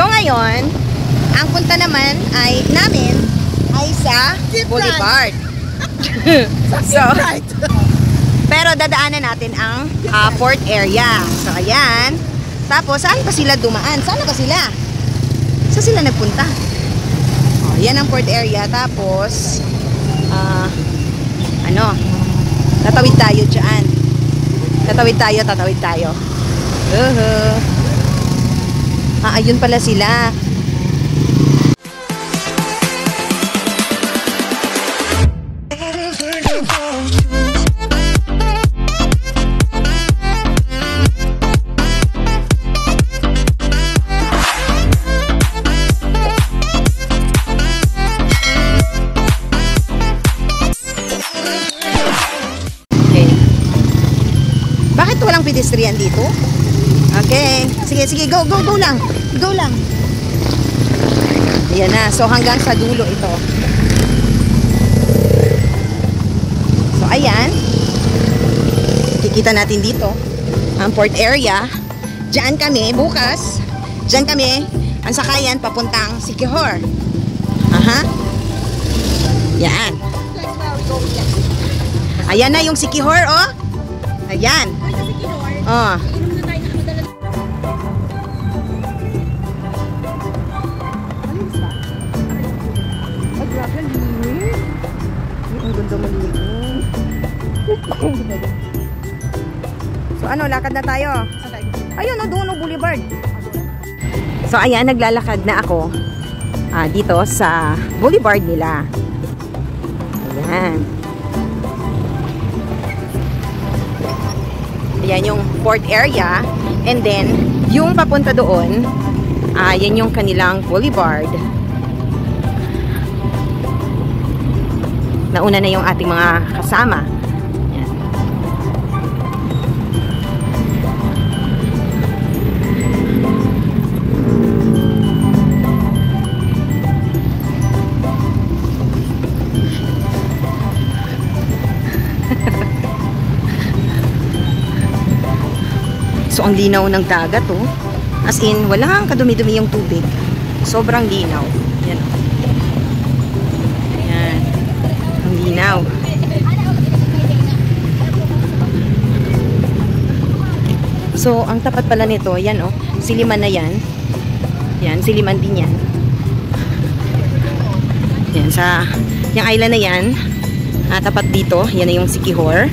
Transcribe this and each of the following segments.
So ngayon, ang punta naman namin ay sa Boulevard. So, pero dadaanan natin ang port area. So ayan. Tapos saan pa sila dumaan? Saan pa sila? Saan sila nagpunta? Oh, yan ang port area. Tapos tatawid tayo dyan. Tatawid tayo. Ayun pala sila. Walang pedestrian dito. Okay. Sige, go lang. Go lang. Ayan na. So, hanggang sa dulo ito. So, ayan. Kikita natin dito ang port area. Diyan kami, bukas. Diyan kami, ang sakayan, papuntang Siquijor. Yan. Ayan na yung Siquijor, oh. Ayan. Oh. Ang ganda maliit. So ano, lakad na tayo. Ayun, doon Boulevard. So ayan, naglalakad na ako dito sa Boulevard nila. Ayan. Ayan yung port area. And then, yung papunta doon, yan yung kanilang boulevard. Nauna na yung ating mga kasama. Ayan. So, ang linaw ng dagat, oh. As in, walang kadumi-dumi yung tubig. Sobrang linaw. Yan. Yan. Ang linaw. So, ang tapat pala nito, yan, oh. Siliman na yan. Yan, siliman din yan. Yan, sa yung island na yan, tapat dito, yan na yung Siquijor.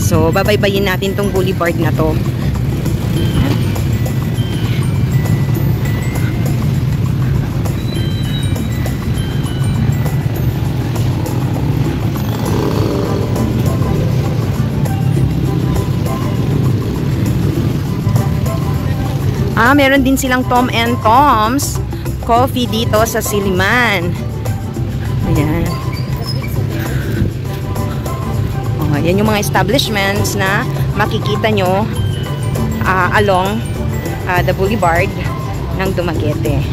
So, babaybayin natin tong boulevard na to. Meron din silang Tom and Tom's coffee dito sa Siliman. Ayan. Yan yung mga establishments na makikita nyo along the boulevard ng Dumaguete.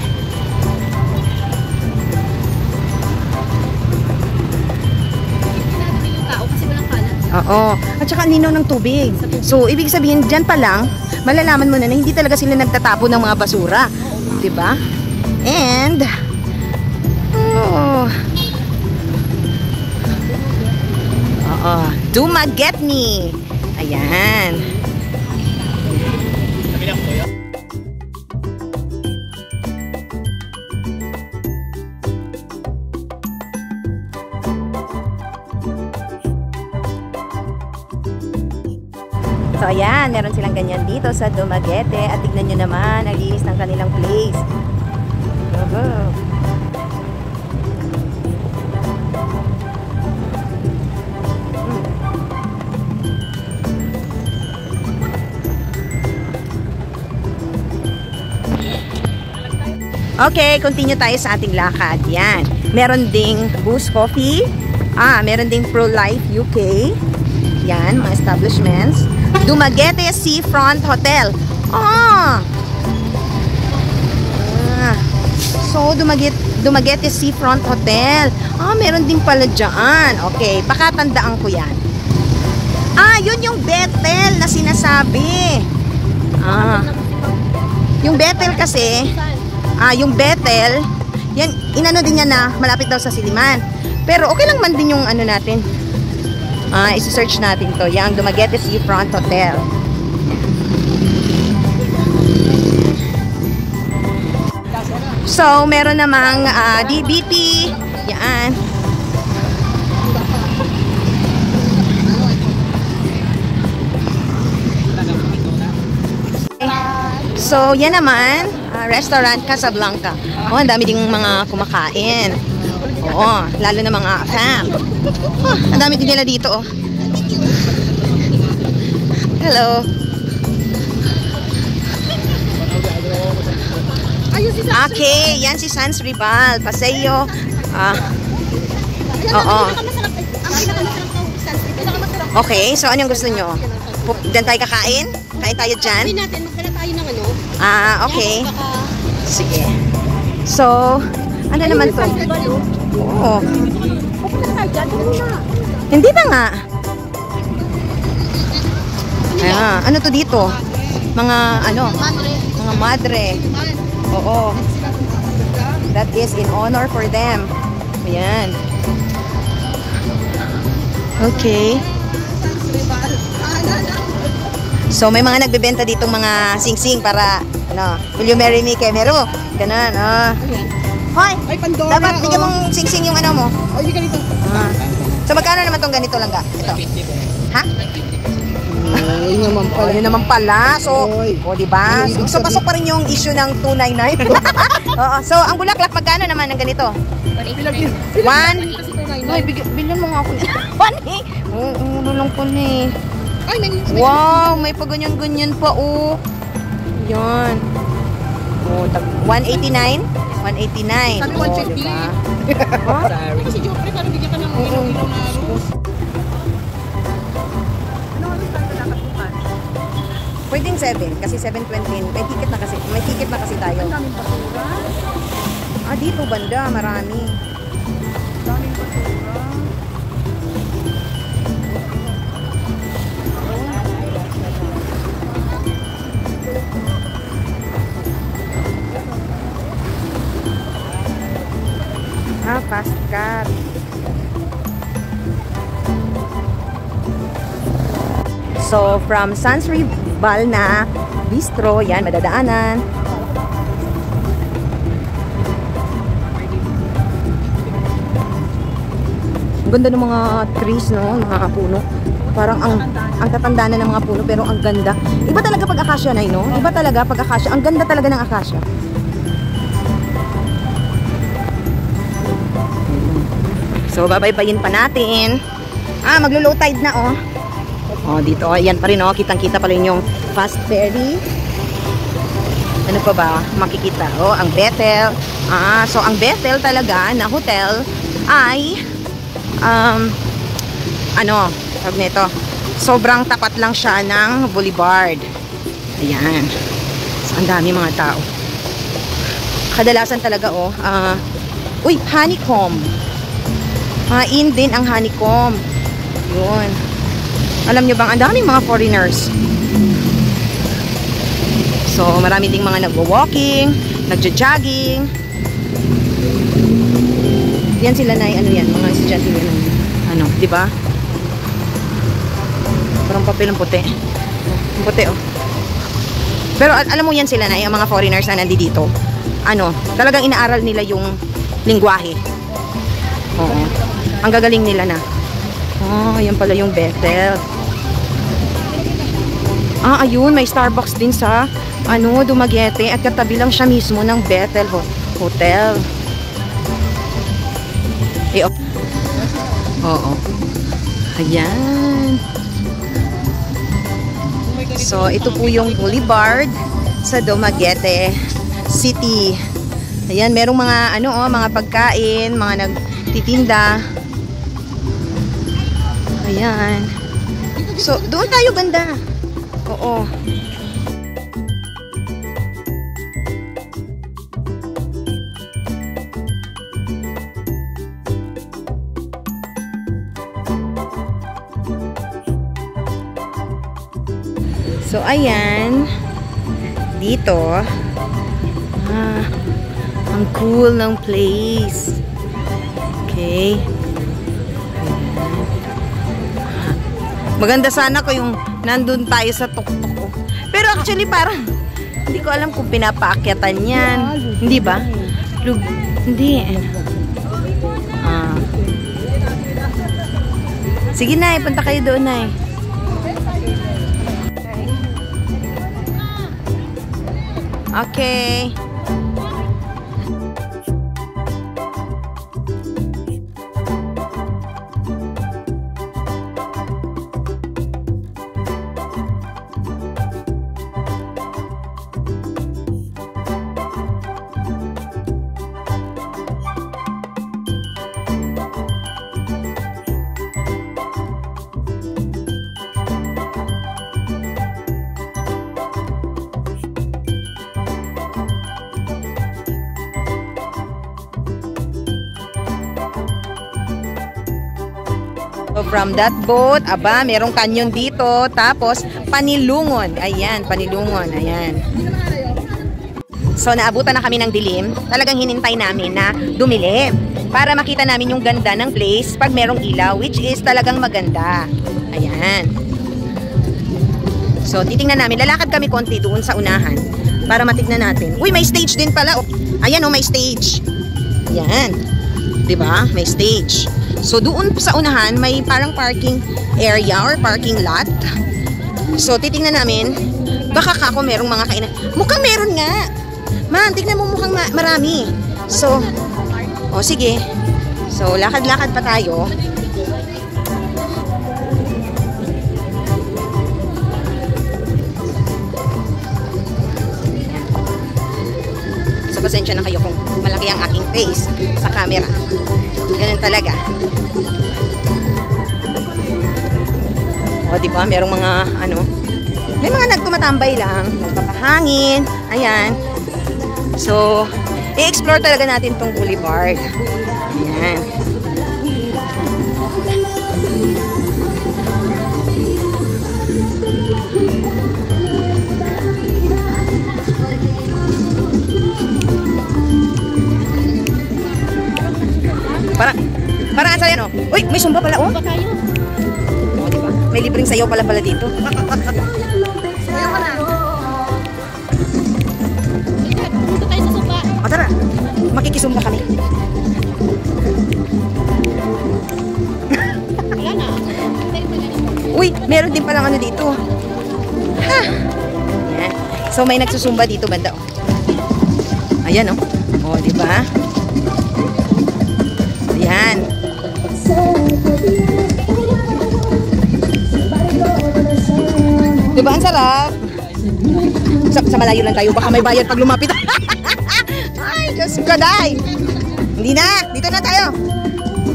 Oo. At saka linaw ng tubig. So, ibig sabihin, dyan pa lang, malalaman mo na hindi talaga sila nagtatapo ng mga basura. Diba? And, Dumaguete. Ayan. So, ayan. Meron silang ganyan dito sa Dumaguete. At tignan nyo naman, ang linis ng kanilang place. Go. Okay, continue tayo sa ating lakad. Yan. Meron ding Boost Coffee. Meron ding Pro-Life UK. Yan, mga establishments. Dumaguete Seafront Hotel. So, Dumaguete Seafront Hotel. Meron din pala dyan. Okay, pakatandaan ko yan. Yun yung Bethel na sinasabi. Yung Bethel kasi, yung Bethel, yan, inano din niya na malapit daw sa Siliman. Pero okay lang man din yung ano natin. Isi-search natin to. Yung Dumaguete Seafront Hotel. So, meron namang DBT. Yan. So, yan naman, Restaurant Casablanca. Oh, ang dami ding mga kumakain. Oo, lalo na mga fam. Oh, ang dami din nila dito, oh. Hello. Okay, yan si Sans Ribal. Paseo. Oo. Okay, so ano yung gusto nyo? Diyan tayo kakain? Kain tayo dyan? Sabi natin, magdala tayo ng ano. Okay. Sige. So, ano naman to? Oo. Hindi ba nga? Ano to dito? Mga ano? Mga madre. Oo. That is in honor for them. Ayan. Okay. So, may mga nagbebenta ditong mga sing-sing para, ano, will you marry me kay Mero? Ganun, Hoy! Ay, Pandora. Dapat bigyan mong sing-sing yung ano mo. Oh, yung ganito. So, magkano naman tong ganito lang ga? Ito. Ha? Yun naman pala. Yun naman pala. So, diba? So, pasok pa rin yung issue ng 299. Oo. So, ang bulaklak, magkano naman ng ganito? 1? Ay, bilhin mo nga ako. 1 eh. Oo, lang po eh. Ay, wow, may pa ganyan-ganyan pa, oh. Yan. Oh, 189? 189. Sabi 150. Diba? Sorry. Kasi Jopre, parang bigyan ka ng ilaw na rose. Pwedeng 7, kasi 7.20. May ticket na kasi tayo. Ang daming basura. Dito banda, marami. Ang daming basura. Fast car. So, from Sans Ribal na bistro, yan, madadaanan. Ang ganda ng mga trees, no? Mga puno. Parang ang tatanda na ng mga puno, pero ang ganda. Iba talaga pag akasya na, no? Iba talaga pag akasya. Ang ganda talaga ng akasya. So, babaybayin pa natin. Maglo-low tide na, oh. Dito, ayan pa rin, oh. Kitang-kita pa rin yung fast ferry. Ano pa ba? Makikita, oh, ang Bethel. So, ang Bethel talaga na hotel ay, tawag nito, sobrang tapat lang siya ng Boulevard. Ayan. So, ang dami mga tao. Kadalasan talaga, oh, honeycomb. In din ang honeycomb. Yun. Alam nyo bang, ang daming mga foreigners. So, marami ding mga nagwo-walking, nagjo-jogging. Yan sila na, mga estudyante yan. Di ba? Parang papel ang puti. Ang puti, oh. Pero alam mo yan sila na, yung mga foreigners na nandito. Talagang inaaral nila yung lingwahe. Oo. Ang gagaling nila na. Yan pala yung Bethel. Ayun, may Starbucks din sa Dumaguete at katabi lang siya mismo ng Bethel Hotel. Oo. Ayan. So, ito po yung Boulevard sa Dumaguete City. Ayan, merong mga mga pagkain, mga nagtitinda. Ayan. So, doon tayo banda. Oo. So, ayan. Dito, Ang cool ng place. Okay. Maganda sana ko yung nandun tayo sa tuktok. Pero actually parang hindi ko alam kung pinapaakyatan yan. Hindi ba? Hindi. Sige na, punta kayo doon na. Okay. So from that boat, aba, merong canyon dito, tapos panilungon. Ayan, panilungon, ayan. So naabutan na kami ng dilim. Talagang hinintay namin na dumilim para makita namin yung ganda ng place pag merong ilaw, which is talagang maganda. Ayan. So titingnan namin, lalakad kami konti doon sa unahan para matignan natin. Uy, may stage din pala. Ayan may stage. Ayan. 'Di ba? May stage. So doon sa unahan may parang parking area or parking lot. So titingnan namin, baka kako merong mga kainan. Mukhang meron nga. Man, tignan mo, mukhang marami. So, sige. So lakad-lakad pa tayo. So pasensya na kayo kung malaki ang aking face sa camera. Ganun talaga. O, diba? Merong mga, may mga nagtumatambay lang. Nagpapahangin. Ayan. So, i-explore talaga natin tong boulevard. Ayan. Parang asa yan, Uy, may sumba pala, Sumba tayo. Diba? May libreng sayaw pala dito. Sayaw ka na. Punta tayo sa sumba. Tara. Makikisumba kami. Wala na. Uy, meron din palang dito. Ha! Ayan. So, may nagsusumba dito banda, Ayan, diba? Ayan. Diba ang sarap? Sa malayo lang tayo, baka may bayad pag lumapit. Ay, Diyos ko, day. Hindi na, dito na tayo.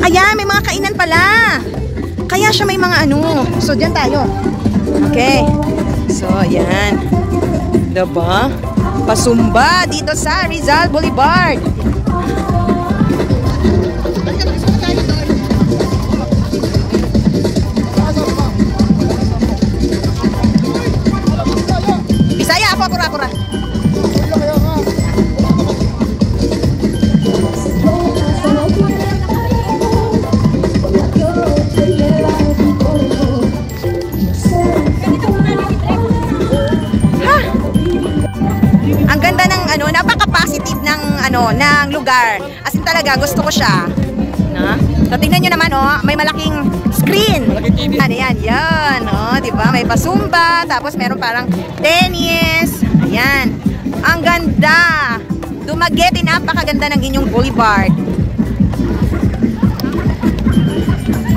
Ayan, may mga kainan pala. Kaya siya may mga So, dyan tayo. Okay. So, ayan. Diba? Pasumba dito sa Rizal Boulevard. Bisaya ako, kura-kura. Ang ganda ng napaka-positive ng ng lugar. As in talaga gusto ko siya. Na? So tingnan niyo naman may malaking screen. Ano yan? Yan, di ba? May pasumba, tapos meron parang tennis. Ayan. Ang ganda. Dumaguete, napakaganda ng inyong boulevard.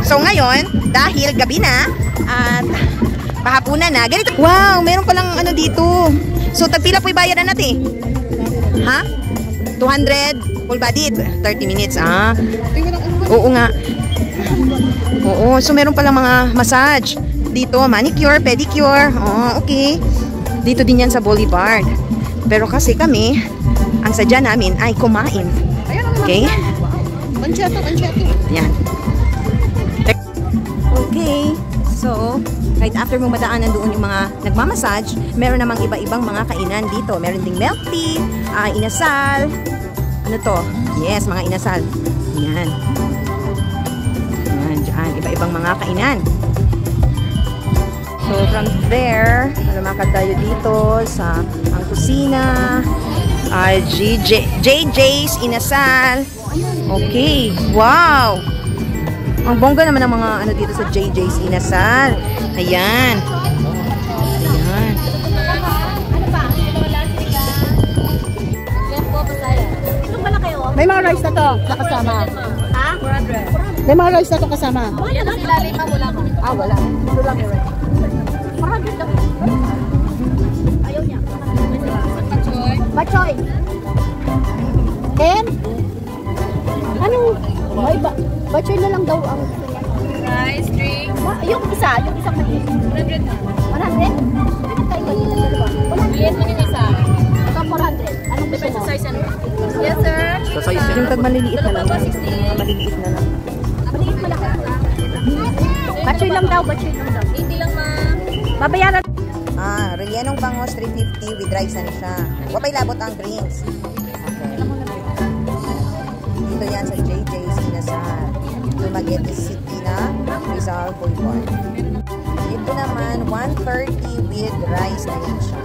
So ngayon, dahil gabi na at pahapunan na, ganito. Wow, meron palang dito. So tagpila po ibayaran natin. Ha? 200 full body, 30 minutes. Oo nga. Oo, so meron palang mga massage dito, manicure, pedicure. Okay. Dito din yan sa Boulevard. Pero kasi kami, ang sadya namin ay kumain. Okay? Manchato. Yan. Okay. So, right after mong madaanan doon yung mga nagmamassage, meron namang iba-ibang mga kainan dito. Meron ding milk tea, inasal. Ano to? Yes, mga inasal. Yan. Yan, dyan. Iba-ibang mga kainan. So, from there, lumakad tayo dito sa ang kusina. JJ's Inasal. Okay. Wow! Ang bongga naman ng mga ano dito sa JJ's Inasal. Ayan. Ayan. May mga rice na to nakasama. Ha? 400. May mga rice na to kasama. Wala na sila lima wala mo. Ah, wala. Ito lang yung rice. 400 lang. Ayaw niya. Bachoy. And ano? May bachoy na lang daw ang rice, drink. Yung isang maliit. 100 na. 100? Ano tayo ba dito dalawa? 100 man yung isa. Ito 400. Anong gusto mo? Size ano? Yes, sir. So, yung tag maliliit na lang. Maliliit na lang. Maliit malaki. Bachoy lang daw, bachoy lang daw. 80 lang, ma'am. Babayaran. Rellenong bangos 350 with rice na siya. Wapay labot ang drinks. Dito yan sa JJ's Inasal. Dumaguete City na Rizal Boulevard. Ito naman 130 with rice na yan siya.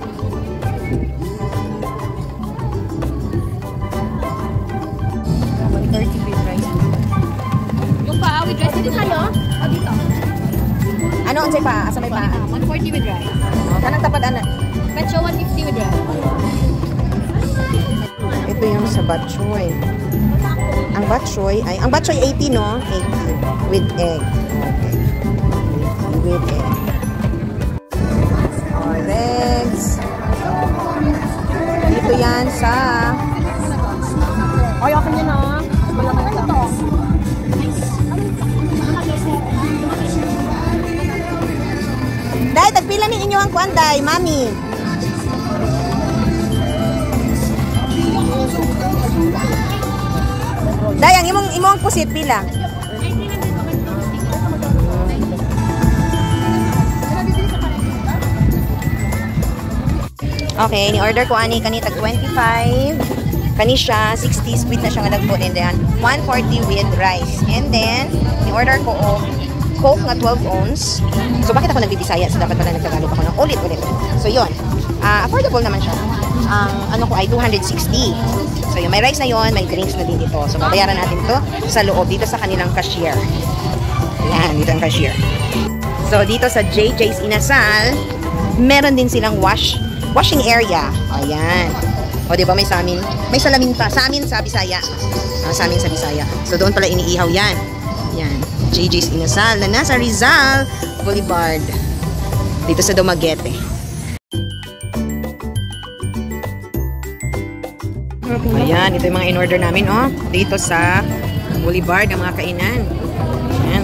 Yung paa with rice dito sa'yo? O dito? Ano ang say pa? Asa may pa? 140 with rice. Kanang tapad ana? Bacho 150 with rice. Ito yung sa batchoy. Ang batchoy 80 no? 80 with egg. Okay. With egg. Eggs. Dito yan sa Ay, ako niya na. Wala ka na ito. Day, tagpila ni inyo ang kuanday, mami. Day, ang imong pusit pila. Okay, ni-order ko ani kani tag 25. Kani siya 60 sweet na siya nga dagpo, and then 140 with rice. And then ni-order ko Coke nga 12 ounce. So, bakit ako nagbibisaya? So, dapat pala nagtagalog ako ng ulit-ulit. So, yun. Affordable naman siya. Ang ano ko ay 260. So, yung may rice na yun, may drinks na din dito. So, babayaran natin to sa loob, dito sa kanilang cashier. Ayan, dito ang cashier. So, dito sa JJ's Inasal, meron din silang washing area. Ayan. O, di ba may salamin pa. Sa amin sa Bisaya. Sa amin sa Bisaya. So, doon pala iniihaw yan. Yan. JJ's Inasal na nasa Rizal Boulevard. Dito sa Dumaguete. Ayan. Ito yung mga in-order namin, oh. Dito sa Boulevard, ang mga kainan. Ayan.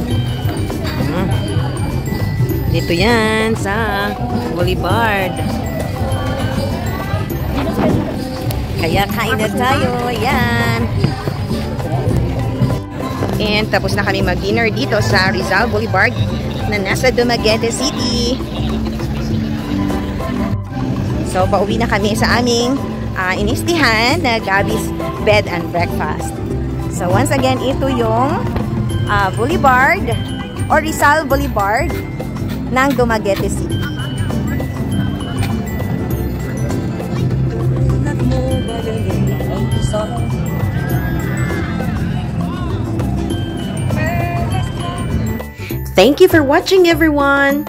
Dito yan sa Boulevard. Kaya kain na tayo. Ayan. And tapos na kami mag-dinner dito sa Rizal Boulevard na nasa Dumaguete City. So, pauwi na kami sa aming inistihan na Gabby's Bed and Breakfast. So, once again, ito yung Boulevard or Rizal Boulevard ng Dumaguete City. Thank you for watching, everyone!